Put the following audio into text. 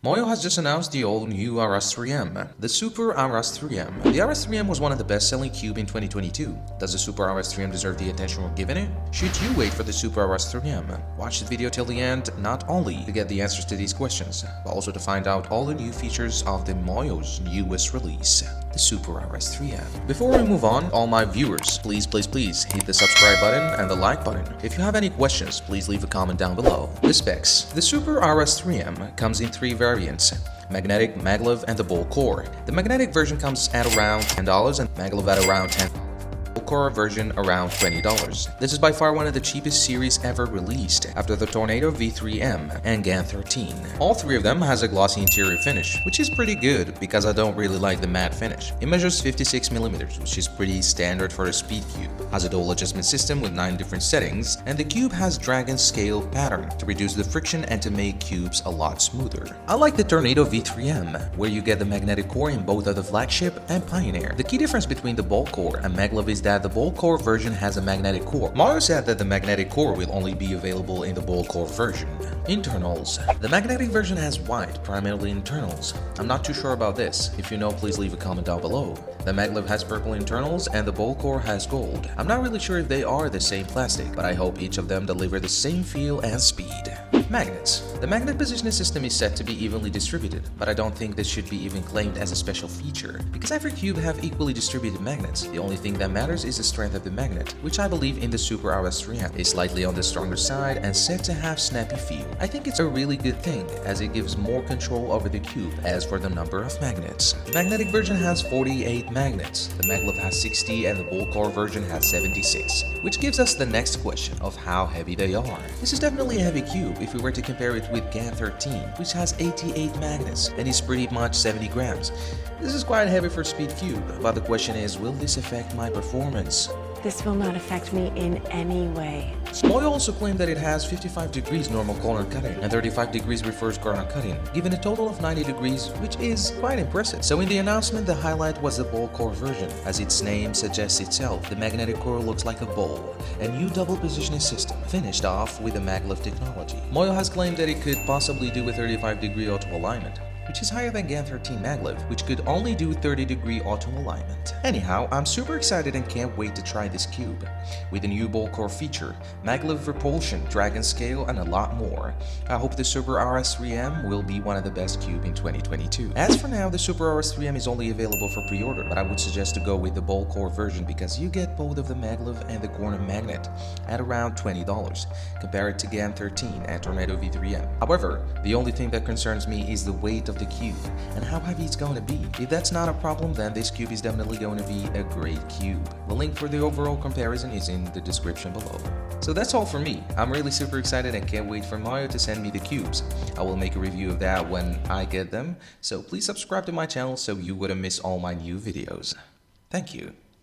Moyu has just announced the all-new RS3M, the Super RS3M. The RS3M was one of the best-selling cube in 2022. Does the Super RS3M deserve the attention we're giving it? Should you wait for the Super RS3M? Watch the video till the end, not only to get the answers to these questions, but also to find out all the new features of the Moyu's newest release, the Super RS3M. Before we move on, all my viewers, please hit the subscribe button and the like button. If you have any questions, please leave a comment down below. The specs. The Super RS3M comes in three variants: magnetic, maglev, and the bulk core. The magnetic version comes at around $10 and maglev at around $10. Core version around $20. This is by far one of the cheapest series ever released, after the Tornado V3M and GAN 13. All three of them has a glossy interior finish, which is pretty good because I don't really like the matte finish. It measures 56mm, which is pretty standard for a speed cube, has a dual adjustment system with 9 different settings, and the cube has drag and scale pattern to reduce the friction and to make cubes a lot smoother. I like the Tornado V3M, where you get the magnetic core in both of the flagship and Pioneer. The key difference between the bulk core and maglev is that the bulk core version has a magnetic core. Moyu said that the magnetic core will only be available in the bulk core version. Internals. The magnetic version has white, primarily internals. I'm not too sure about this. If you know, please leave a comment down below. The maglev has purple internals and the bulk core has gold. I'm not really sure if they are the same plastic, but I hope each of them deliver the same feel and speed. Magnets. The magnet positioning system is set to be evenly distributed, but I don't think this should be even claimed as a special feature, because every cube have equally distributed magnets. The only thing that matters is the strength of the magnet, which I believe in the Super RS3M is slightly on the stronger side and said to have snappy feel. I think it's a really good thing, as it gives more control over the cube. As for the number of magnets, the magnetic version has 48 magnets, the maglev has 60, and the bulk core version has 76, which gives us the next question of how heavy they are. This is definitely a heavy cube if we were to compare it with GAN 13, which has 88 magnets and is pretty much 70 grams. This is quite heavy for a speed cube, but the question is, will this affect my performance? This will not affect me in any way. Moyu also claimed that it has 55 degrees normal corner cutting and 35 degrees reverse corner cutting, giving a total of 90 degrees, which is quite impressive. So in the announcement, the highlight was the bulk core version. As its name suggests itself, the magnetic core looks like a bowl, a new double positioning system, finished off with the maglev technology. Moyu has claimed that it could possibly do a 35-degree auto alignment, which is higher than GAN 13 maglev, which could only do 30-degree auto alignment. Anyhow, I'm super excited and can't wait to try this cube. With a new bulk core feature, maglev repulsion, drag and scale, and a lot more. I hope the Super RS3M will be one of the best cube in 2022. As for now, the Super RS3M is only available for pre-order, but I would suggest to go with the bulk core version because you get both of the maglev and the corner magnet at around $20, compared to GAN 13 and Tornado V3M. However, the only thing that concerns me is the weight of the cube and how heavy it's going to be. If that's not a problem, then this cube is definitely going to be a great cube. The link for the overall comparison is in the description below. So that's all for me. I'm really super excited and can't wait for Moyu to send me the cubes. I will make a review of that when I get them, so please subscribe to my channel so you wouldn't miss all my new videos. Thank you.